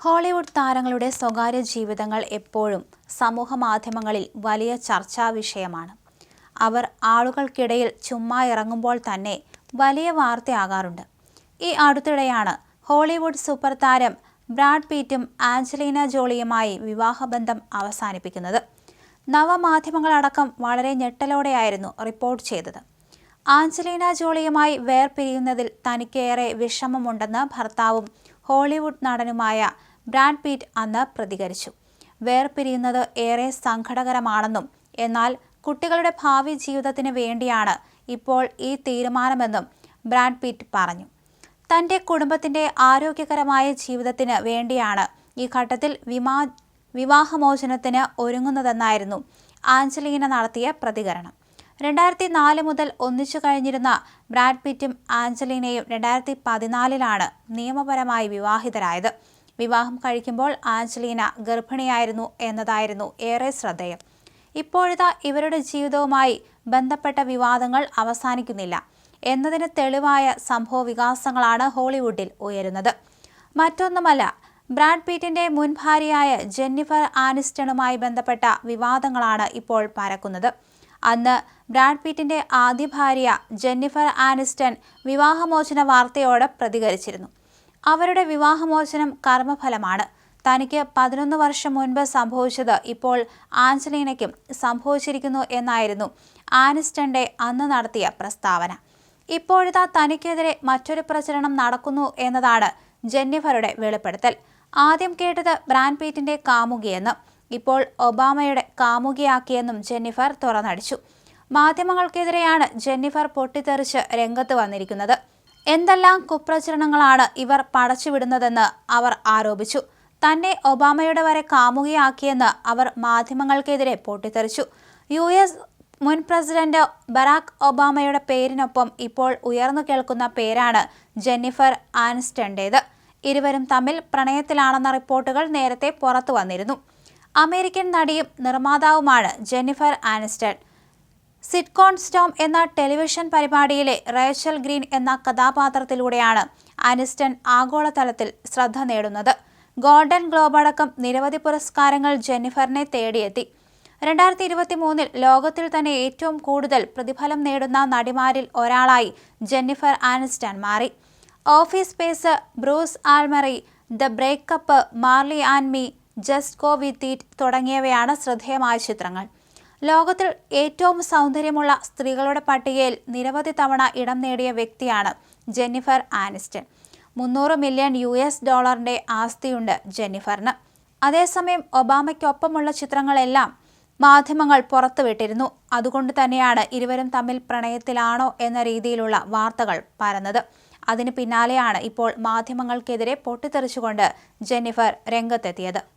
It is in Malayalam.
ഹോളിവുഡ് താരങ്ങളുടെ സ്വകാര്യ ജീവിതങ്ങൾ എപ്പോഴും സമൂഹമാധ്യമങ്ങളിൽ വലിയ ചർച്ചാ വിഷയമാണ്. അവർ ആളുകൾക്കിടയിൽ ചുമ്മാ ഇറങ്ങുമ്പോൾ തന്നെ വലിയ വാർത്തയാകാറുണ്ട്. ഈ അടുത്തിടെയാണ് ഹോളിവുഡ് സൂപ്പർ താരം ബ്രാഡ് പിറ്റും ആഞ്ചലീന ജോളിയുമായി വിവാഹബന്ധം അവസാനിപ്പിക്കുന്നത്. നവമാധ്യമങ്ങളടക്കം വളരെ ഞെട്ടലോടെയായിരുന്നു റിപ്പോർട്ട് ചെയ്തത്. ആഞ്ചലീന ജോളിയുമായി വേർപിരിയുന്നതിൽ തനിക്കേറെ വിഷമമുണ്ടെന്ന് ഭർത്താവും ഹോളിവുഡ് നടനുമായ ബ്രാഡ് പിറ്റ് അന്ന് പ്രതികരിച്ചു. വേർപിരിയുന്നത് ഏറെ സങ്കടകരമാണെന്നും എന്നാൽ കുട്ടികളുടെ ഭാവി ജീവിതത്തിന് വേണ്ടിയാണ് ഇപ്പോൾ ഈ തീരുമാനമെന്നും ബ്രാഡ് പിറ്റ് പറഞ്ഞു. തൻ്റെ കുടുംബത്തിൻ്റെ ആരോഗ്യകരമായ ജീവിതത്തിന് വേണ്ടിയാണ് ഈ ഘട്ടത്തിൽ വിവാഹമോചനത്തിന് ഒരുങ്ങുന്നതെന്നായിരുന്നു ആഞ്ചലീന നടത്തിയ പ്രതികരണം. 2004 മുതൽ ഒന്നിച്ചു കഴിഞ്ഞിരുന്ന ബ്രാഡ് പിറ്റും ആഞ്ചലീനയും 2014 നിയമപരമായി വിവാഹിതരായത്. വിവാഹം കഴിക്കുമ്പോൾ ആഞ്ചലീന ഗർഭിണിയായിരുന്നു എന്നതായിരുന്നു ഏറെ ശ്രദ്ധേയം. ഇപ്പോഴത്തെ ഇവരുടെ ജീവിതവുമായി ബന്ധപ്പെട്ട വിവാദങ്ങൾ അവസാനിക്കുന്നില്ല എന്നതിന് തെളിവായ സംഭവ വികാസങ്ങളാണ് ഹോളിവുഡിൽ ഉയരുന്നത്. മറ്റൊന്നുമല്ല, ബ്രാഡ് പിറ്റിന്റെ മുൻ ഭാര്യയായ ജെന്നിഫർ ആനിസ്റ്റണുമായി ബന്ധപ്പെട്ട വിവാദങ്ങളാണ് ഇപ്പോൾ പരക്കുന്നത്. അന്ന് ബ്രാഡ് പിറ്റിന്റെ ആദ്യ ഭാര്യ ജെന്നിഫർ ആനിസ്റ്റൺ വിവാഹമോചന വാർത്തയോട് പ്രതികരിച്ചിരുന്നു. അവരുടെ വിവാഹമോചനം കർമ്മഫലമാണ്. തനിക്ക് 11 വർഷം മുൻപ് സംഭവിച്ചത് ഇപ്പോൾ ആഞ്ചലീനയ്ക്കും സംഭവിച്ചിരിക്കുന്നു എന്നായിരുന്നു ആനിസ്റ്റന്റെ അന്ന് നടത്തിയ പ്രസ്താവന. ഇപ്പോഴത്തെ തനിക്കെതിരെ മറ്റൊരു പ്രചരണം നടക്കുന്നു എന്നതാണ് ജെന്നിഫറുടെ വെളിപ്പെടുത്തൽ. ആദ്യം കേട്ടത് ബ്രാഡ് പിറ്റിന്റെ കാമുകിയെന്ന്, ഇപ്പോൾ ഒബാമയുടെ കാമുകിയാക്കിയെന്നും ജെന്നിഫർ തുറന്നടിച്ചു. മാധ്യമങ്ങൾക്കെതിരെയാണ് ജെന്നിഫർ പൊട്ടിത്തെറിച്ച് രംഗത്ത് വന്നിരിക്കുന്നത്. എന്തെല്ലാം കുപ്രചരണങ്ങളാണ് ഇവർ പടച്ചുവിടുന്നതെന്ന് അവർ ആരോപിച്ചു. തന്നെ ഒബാമയുടെ വരെ കാമുകിയാക്കിയെന്ന് അവർ മാധ്യമങ്ങൾക്കെതിരെ പൊട്ടിത്തെറിച്ചു. US മുൻ പ്രസിഡന്റ് ബറാക് ഒബാമയുടെ പേരിനൊപ്പം ഇപ്പോൾ ഉയർന്നു കേൾക്കുന്ന പേരാണ് ജെന്നിഫർ ആനിസ്റ്റന്റേത്. ഇരുവരും തമ്മിൽ പ്രണയത്തിലാണെന്ന റിപ്പോർട്ടുകൾ നേരത്തെ പുറത്തു വന്നിരുന്നു. അമേരിക്കൻ നടിയും നിർമ്മാതാവുമാണ് ജെന്നിഫർ ആനിസ്റ്റൺ. സിറ്റ്കോം സ്റ്റോം എന്ന ടെലിവിഷൻ പരിപാടിയിലെ റേച്ചൽ ഗ്രീൻ എന്ന കഥാപാത്രത്തിലൂടെയാണ് ആനിസ്റ്റൺ ആഗോളതലത്തിൽ ശ്രദ്ധ നേടുന്നത്. ഗോൾഡൻ ഗ്ലോബ് അടക്കം നിരവധി പുരസ്കാരങ്ങൾ ജെന്നിഫറിനെ തേടിയെത്തി. 2023 ലോകത്തിൽ തന്നെ ഏറ്റവും കൂടുതൽ പ്രതിഫലം നേടുന്ന നടിമാരിൽ ഒരാളായി ജെന്നിഫർ ആനിസ്റ്റൺ മാറി. Office Space, Bruce Almighty, the breakup, Marley and me, just go with it തുടങ്ങിയവയാണ് ശ്രദ്ധേയമായ ചിത്രങ്ങൾ. ലോകത്തിൽ ഏറ്റവും സൗന്ദര്യമുള്ള സ്ത്രീകളുടെ പട്ടികയിൽ നിരവധി തവണ ഇടം നേടിയ വ്യക്തിയാണ് ജെന്നിഫർ ആനിസ്റ്റൺ. $300 മില്യൺ ആസ്തിയുണ്ട് ജെന്നിഫറിന്. അതേസമയം ഒബാമയ്ക്കൊപ്പമുള്ള ചിത്രങ്ങളെല്ലാം മാധ്യമങ്ങൾ പുറത്തുവിട്ടിരുന്നു. അതുകൊണ്ട് തന്നെയാണ് ഇരുവരും തമ്മിൽ പ്രണയത്തിലാണോ എന്ന രീതിയിലുള്ള വാർത്തകൾ പരന്നത്. അതിന് പിന്നാലെയാണ് ഇപ്പോൾ മാധ്യമങ്ങൾക്കെതിരെ പൊട്ടിത്തെറിച്ചുകൊണ്ട് ജെന്നിഫർ രംഗത്തെത്തിയത്.